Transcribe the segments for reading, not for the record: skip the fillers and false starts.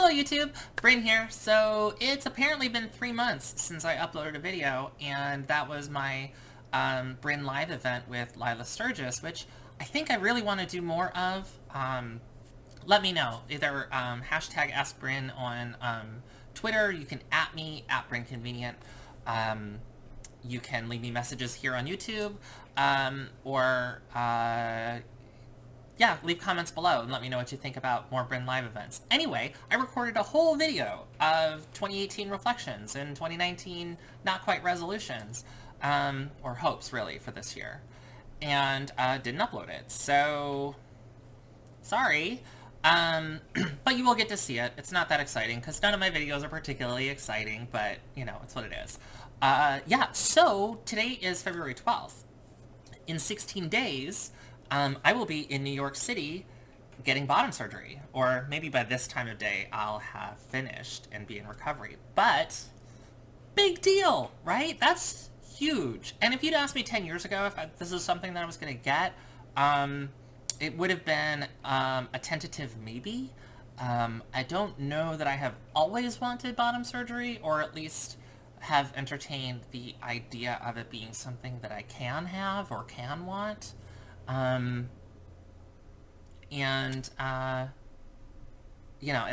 Hello YouTube, Bryn here. So it's apparently been 3 months since I uploaded a video, and that was my Bryn Live event with Lila Sturgis, which I think I really want to do more of. Let me know. Either hashtag AskBryn on Twitter, you can @ me, @BrynConvenient. You can leave me messages here on YouTube, or yeah, leave comments below and let me know what you think about more Bryn Live events. Anyway, I recorded a whole video of 2018 reflections and 2019 not quite resolutions, or hopes really for this year, and didn't upload it, so sorry. But you will get to see it. It's not that exciting because none of my videos are particularly exciting, but you know, it's what it is. Yeah, so today is February 12th. In 16 days, I will be in New York City getting bottom surgery, or maybe by this time of day I'll have finished and be in recovery. But big deal, right? That's huge. And if you'd asked me 10 years ago if this is something that I was going to get, it would have been a tentative maybe. I don't know that I have always wanted bottom surgery, or at least have entertained the idea of it being something that I can have or can want. You know,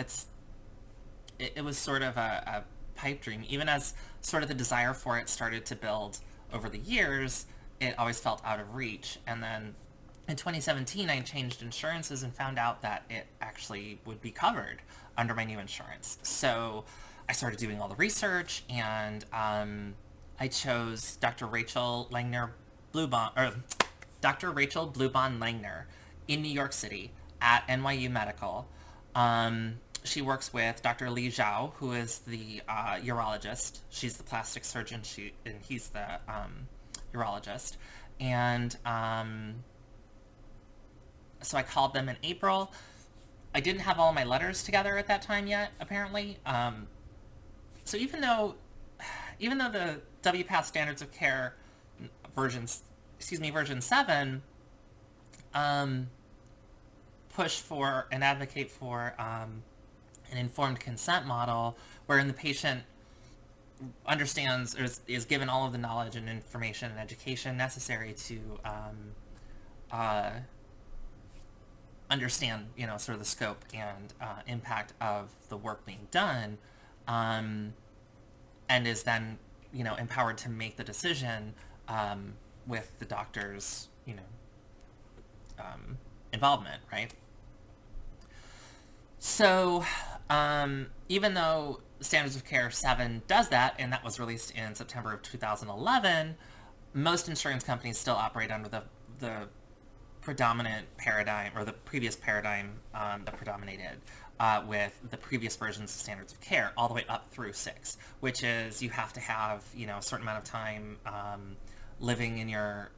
it was sort of a pipe dream. Even as sort of the desire for it started to build over the years, it always felt out of reach. And then in 2017, I changed insurances and found out that it actually would be covered under my new insurance. So I started doing all the research, and I chose Dr. Rachel Bluebond-Langner in New York City at NYU Medical. She works with Dr. Zhao, who is the urologist. She's the plastic surgeon, and he's the urologist. And so I called them in April. I didn't have all my letters together at that time yet, apparently. So even though the WPATH Standards of Care version 7 push for and advocate for an informed consent model wherein the patient understands or is given all of the knowledge and information and education necessary to understand, you know, sort of the scope and impact of the work being done, and is then, you know, empowered to make the decision with the doctor's, you know, involvement, right? So even though Standards of Care 7 does that, and that was released in September of 2011, most insurance companies still operate under the predominant paradigm, or the previous paradigm that predominated with the previous versions of Standards of Care, all the way up through 6, which is you have to have, you know, a certain amount of time living in your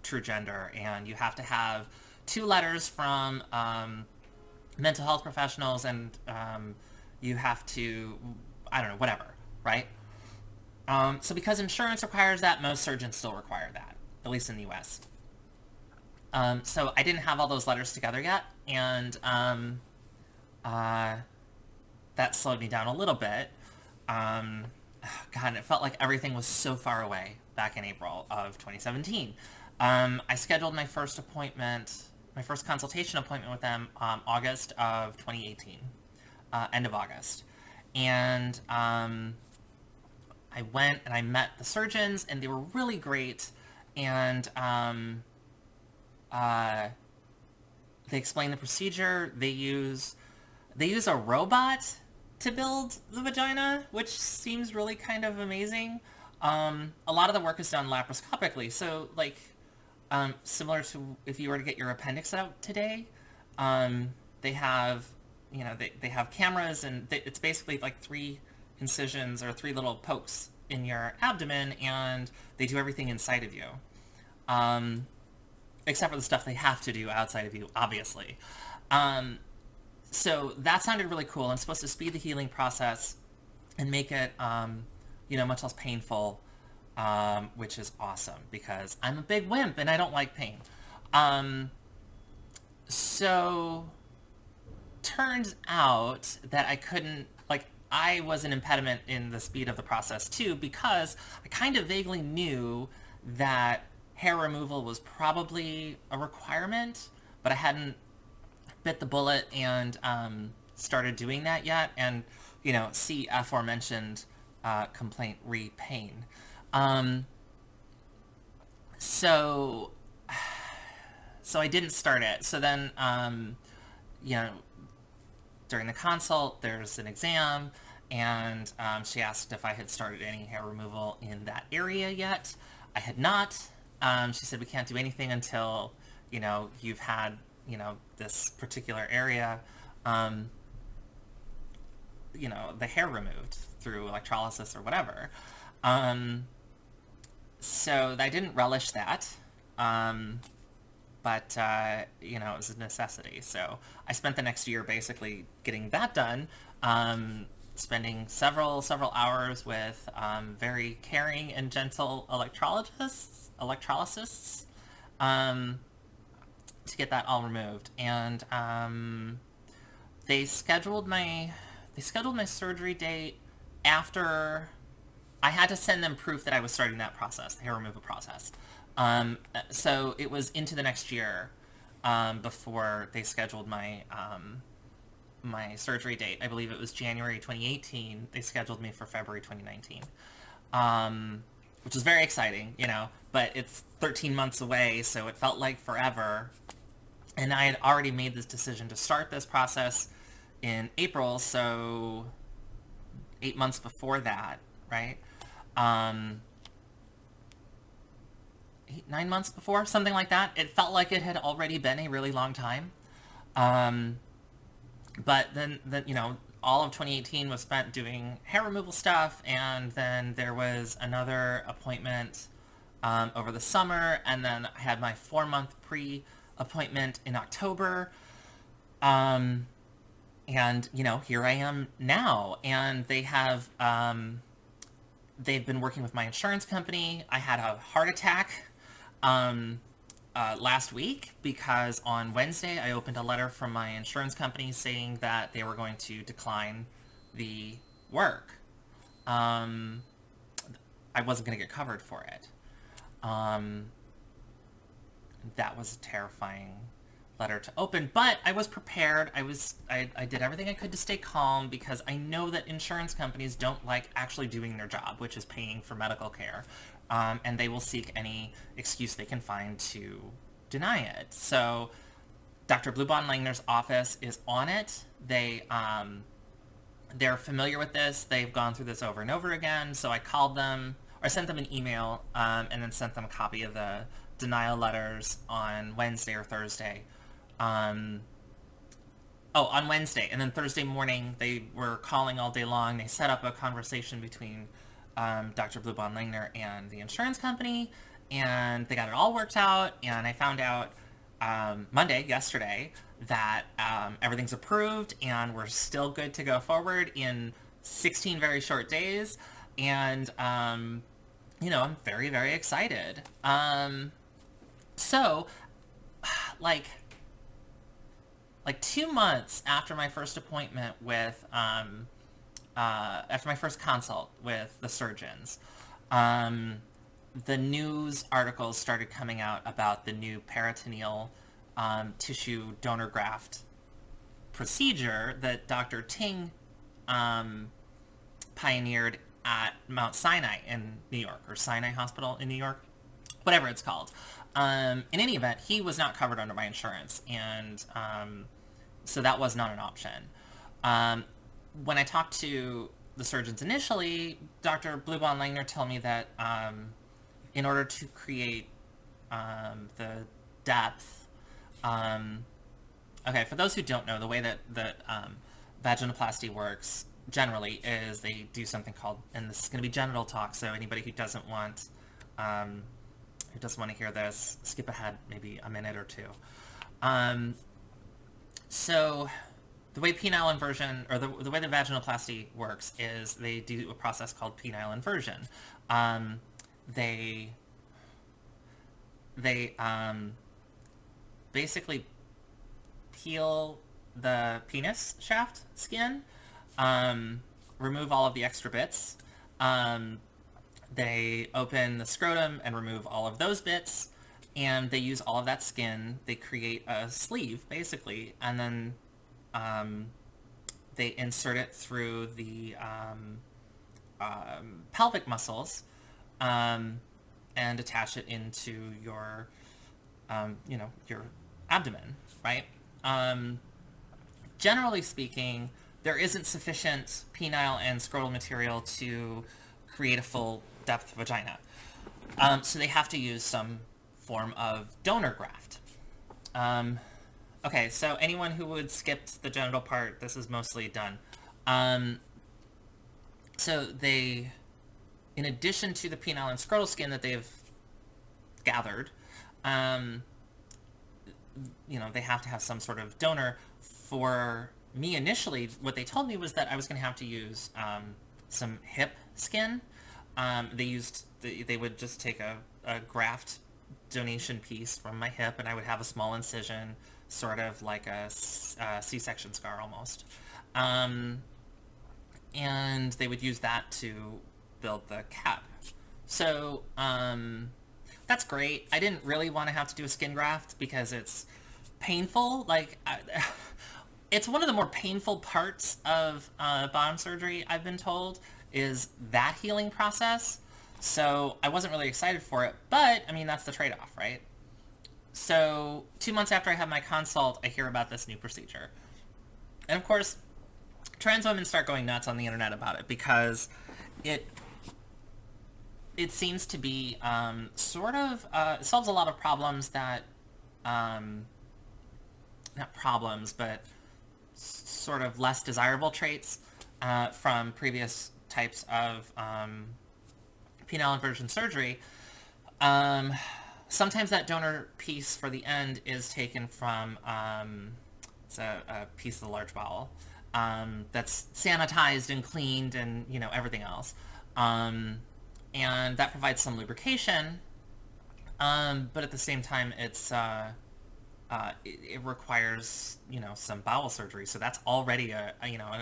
true gender, and you have to have 2 letters from mental health professionals, and you have to, I don't know, whatever, right? So because insurance requires that, most surgeons still require that, at least in the US. So I didn't have all those letters together yet, and that slowed me down a little bit. God, it felt like everything was so far away back in April of 2017. I scheduled my first consultation appointment with them August of 2018, end of August. And I went and I met the surgeons, and they were really great, and they explain the procedure. They use a robot to build the vagina, which seems really kind of amazing. A lot of the work is done laparoscopically, so like similar to if you were to get your appendix out today. They have, you know, they have cameras, and it's basically like 3 incisions or 3 little pokes in your abdomen, and they do everything inside of you. Except for the stuff they have to do outside of you, obviously. So that sounded really cool, and it's supposed to speed the healing process and make it, you know, much less painful, which is awesome, because I'm a big wimp and I don't like pain. So turns out that I was an impediment in the speed of the process too, because I kind of vaguely knew that hair removal was probably a requirement, but I hadn't bit the bullet and started doing that yet. And, see aforementioned complaint pain. So I didn't start it. So then, during the consult, there's an exam, and she asked if I had started any hair removal in that area yet. I had not. She said, we can't do anything until, you've had, this particular area, the hair removed through electrolysis or whatever. So I didn't relish that. But it was a necessity. So I spent the next year basically getting that done, spending several hours with very caring and gentle electrolysists to get that all removed. And they scheduled my surgery date after I had to send them proof that I was starting that process, the hair removal process. So it was into the next year before they scheduled my my surgery date. I believe it was January 2018. They scheduled me for February 2019, which was very exciting, but it's 13 months away, so it felt like forever. And I had already made this decision to start this process in April, so 8 months before that, right? 9 months before, something like that. It felt like it had already been a really long time. But then, all of 2018 was spent doing hair removal stuff, and then there was another appointment over the summer, and then I had my 4-month pre-appointment in October. And, here I am now, and they have, they've been working with my insurance company. I had a heart attack last week because on Wednesday I opened a letter from my insurance company saying that they were going to decline the work. I wasn't going to get covered for it. That was a terrifying letter to open, but I was prepared. I did everything I could to stay calm because I know that insurance companies don't like actually doing their job, which is paying for medical care. And they will seek any excuse they can find to deny it. So Dr. Bluebond-Langner's office is on it. They're familiar with this. They've gone through this over and over again. So I called them, or I sent them an email, and then sent them a copy of the denial letters on Wednesday or Thursday. On Wednesday. And then Thursday morning, they were calling all day long. They set up a conversation between Dr. Bluebond-Langner and the insurance company, and they got it all worked out, and I found out yesterday, that everything's approved, and we're still good to go forward in 16 very short days, and, I'm very, very excited. So, like 2 months after my first appointment with, after my first consult with the surgeons, the news articles started coming out about the new peritoneal tissue donor graft procedure that Dr. Ting pioneered at Mount Sinai in New York, or Sinai Hospital in New York, whatever it's called. In any event, he was not covered under my insurance, and so that was not an option. When I talked to the surgeons initially, Dr. Bluebond-Langner told me that in order to create the depth, okay, for those who don't know, the way that vaginoplasty works generally is they do something called, and this is going to be genital talk, so anybody who doesn't want to hear this, skip ahead maybe a minute or two. So the way penile inversion, or the way the vaginoplasty works, is they do a process called penile inversion. They basically peel the penis shaft skin, remove all of the extra bits. They open the scrotum and remove all of those bits, and they use all of that skin. They create a sleeve, basically, and then they insert it through the pelvic muscles and attach it into your, your abdomen, right? Generally speaking, there isn't sufficient penile and scrotal material to create a full depth vagina. So they have to use some form of donor graft. Okay, so anyone who would skip the genital part, this is mostly done. So they, in addition to the penile and scrotal skin that they've gathered, they have to have some sort of donor. For me initially, what they told me was that I was going to have to use some hip skin. They would just take a graft donation piece from my hip, and I would have a small incision, sort of like a C-section scar almost. And they would use that to build the cap. So that's great. I didn't really want to have to do a skin graft because it's painful. It's one of the more painful parts of bottom surgery, I've been told, is that healing process. So I wasn't really excited for it, but I mean, that's the trade-off, right? So 2 months after I have my consult, I hear about this new procedure. And of course, trans women start going nuts on the internet about it because it seems to be it solves a lot of problems that, not problems, but sort of less desirable traits from previous types of penile inversion surgery. Sometimes that donor piece for the end is taken from it's a piece of the large bowel that's sanitized and cleaned and everything else, and that provides some lubrication, but at the same time it requires some bowel surgery, so that's already a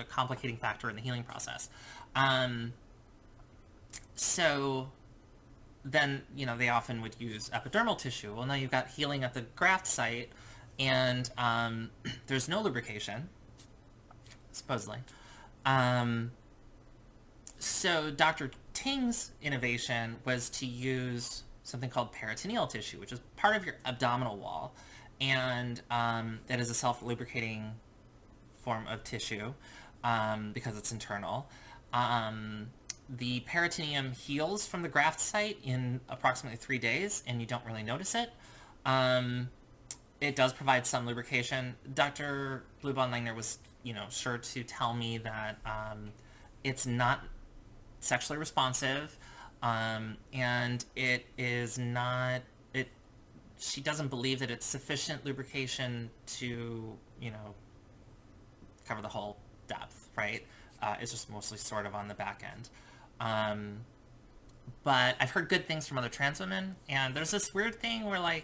complicating factor in the healing process. So then they often would use epidermal tissue. Well, now you've got healing at the graft site, and there's no lubrication, supposedly. So Dr. Ting's innovation was to use something called peritoneal tissue, which is part of your abdominal wall, and that is a self-lubricating form of tissue because it's internal. The peritoneum heals from the graft site in approximately 3 days, and you don't really notice it. It does provide some lubrication. Dr. Bluebond-Langner was, sure to tell me that it's not sexually responsive, and it is not. She doesn't believe that it's sufficient lubrication to, cover the whole depth, right? It's just mostly sort of on the back end. But I've heard good things from other trans women, and there's this weird thing where,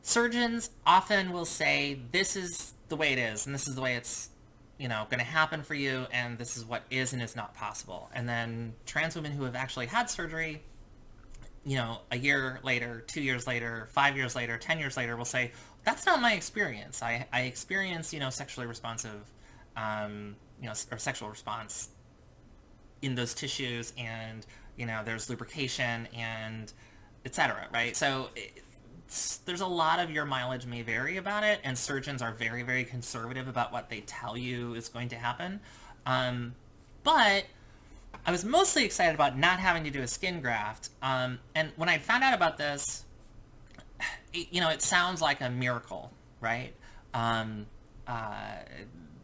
surgeons often will say, this is the way it is, and this is the way it's, going to happen for you, and this is what is and is not possible. And then trans women who have actually had surgery, a year later, 2 years later, 5 years later, 10 years later, will say, that's not my experience. I experience, sexually responsive, or sexual response in those tissues, and, there's lubrication and etc., right? So there's a lot of your mileage may vary about it, and surgeons are very, very conservative about what they tell you is going to happen. But I was mostly excited about not having to do a skin graft. And when I found out about this, it sounds like a miracle, right?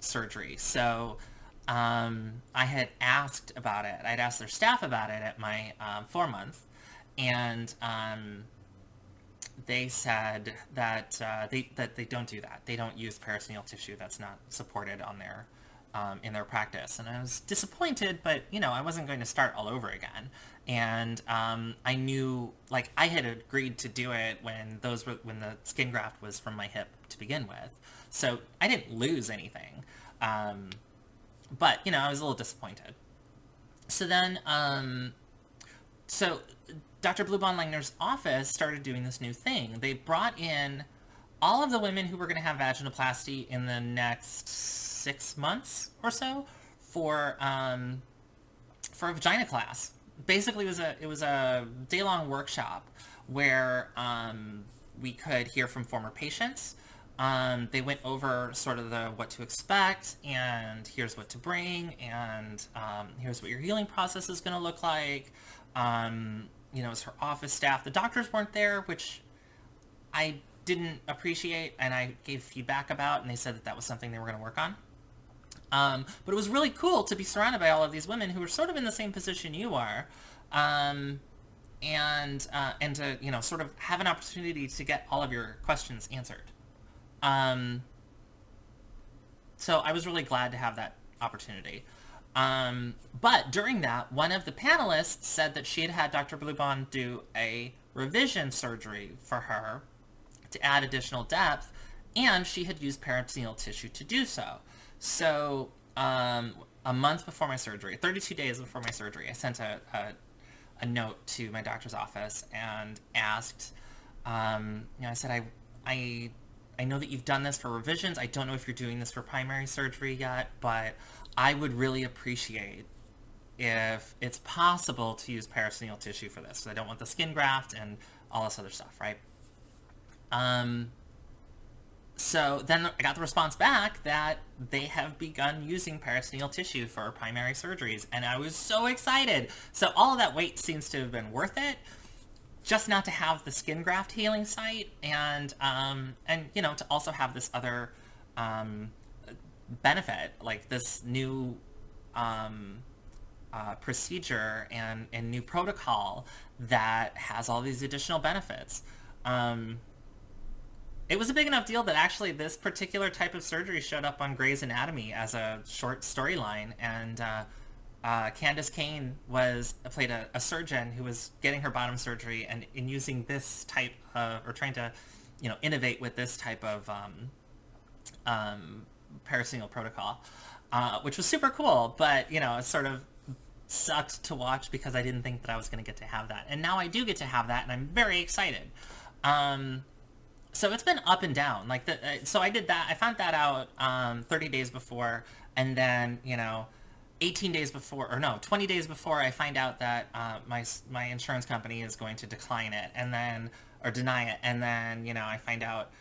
Surgery. So I had asked about it. I'd asked their staff about it at my 4-month, and they said that they don't do that. They don't use peritoneal tissue. That's not supported on their in their practice. And I was disappointed, but I wasn't going to start all over again. And I knew, I had agreed to do it when the skin graft was from my hip to begin with. So I didn't lose anything. But, I was a little disappointed. So then, so Dr. Bluebond-Langner's office started doing this new thing. They brought in all of the women who were going to have vaginoplasty in the next 6 months or so for a vagina class. Basically, it was a day-long workshop where we could hear from former patients. They went over sort of what to expect, and here's what to bring, and here's what your healing process is going to look like. It's her office staff. The doctors weren't there, which I didn't appreciate, and I gave feedback about, and they said that was something they were going to work on. But it was really cool to be surrounded by all of these women who were sort of in the same position you are, and to sort of have an opportunity to get all of your questions answered. So I was really glad to have that opportunity. But during that, one of the panelists said that she had had Dr. Bluebond do a revision surgery for her to add additional depth, and she had used peritoneal tissue to do so. So a month before my surgery, 32 days before my surgery, I sent a note to my doctor's office and asked, I said, I know that you've done this for revisions. I don't know if you're doing this for primary surgery yet, but I would really appreciate if it's possible to use peritoneal tissue for this. So I don't want the skin graft and all this other stuff, right? So then I got the response back that they have begun using peritoneal tissue for primary surgeries, and I was so excited. So all of that wait seems to have been worth it, just not to have the skin graft healing site, and to also have this other benefit, like this new procedure and new protocol that has all these additional benefits. It was a big enough deal that actually this particular type of surgery showed up on Grey's Anatomy as a short storyline, and Candace Kane played a surgeon who was getting her bottom surgery and in using this type of, or trying to, innovate with this type of peritoneal protocol, which was super cool, but, it sort of sucked to watch because I didn't think that I was going to get to have that. And now I do get to have that, and I'm very excited. So it's been up and down. So I did that. I found that out 30 days before, and then 18 days before, or no, 20 days before, I find out that my insurance company is going to decline it, or deny it, and then I find out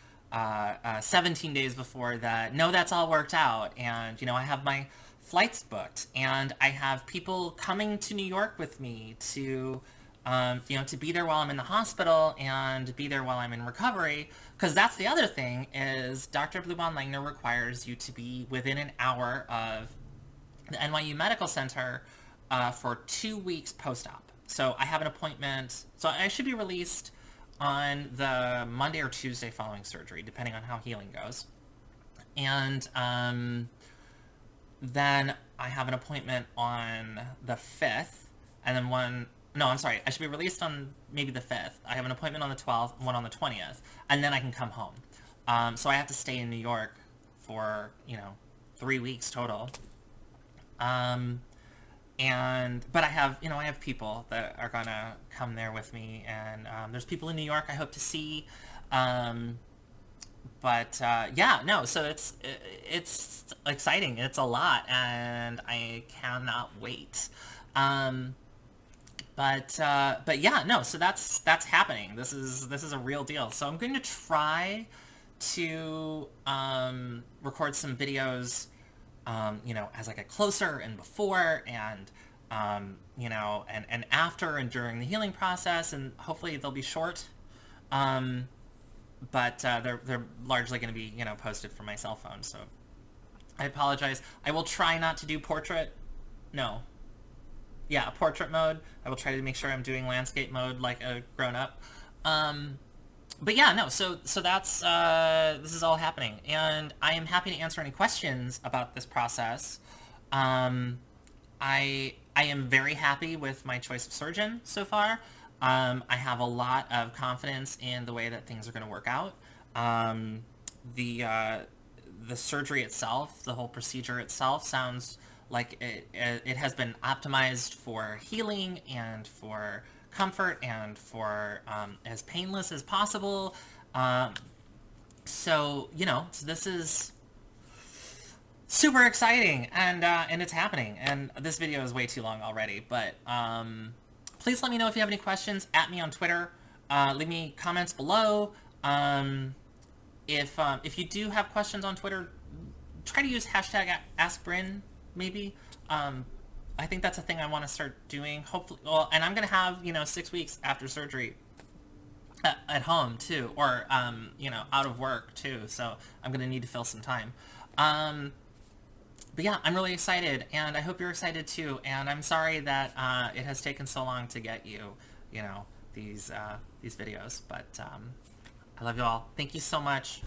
17 days before that no, that's all worked out, and I have my flights booked, and I have people coming to New York with me to to be there while I'm in the hospital and be there while I'm in recovery. Because that's the other thing, is Dr. Bluebond-Langner requires you to be within an hour of the NYU Medical Center for 2 weeks post-op. So I have an appointment. So I should be released on the Monday or Tuesday following surgery, depending on how healing goes. And then I have an appointment on the 5th, and then I should be released on maybe the 5th. I have an appointment on the 12th, one on the 20th, and then I can come home. So I have to stay in New York for, 3 weeks total. But I have people that are gonna come there with me, and there's people in New York I hope to see. So it's exciting. It's a lot, and I cannot wait. So that's happening. This is a real deal. So I'm going to try to record some videos, as I get closer and before, and and after and during the healing process, and hopefully they'll be short. But they're largely going to be posted from my cell phone. So I apologize. I will try not to do portrait. No. Yeah, portrait mode. I will try to make sure I'm doing landscape mode like a grown-up. So that's, this is all happening. And I am happy to answer any questions about this process. I am very happy with my choice of surgeon so far. I have a lot of confidence in the way that things are going to work out. the surgery itself, the whole procedure itself, sounds like it has been optimized for healing and for comfort and for as painless as possible. So this is super exciting, and it's happening. And this video is way too long already, but please let me know if you have any questions. At me on Twitter. Leave me comments below. If you do have questions on Twitter, try to use hashtag AskBryn, maybe. I think that's a thing I want to start doing. Hopefully, well, and I'm gonna have 6 weeks after surgery at home too, or out of work too. So I'm gonna need to fill some time. But yeah, I'm really excited, and I hope you're excited too. And I'm sorry that it has taken so long to get you, these videos. But I love you all. Thank you so much.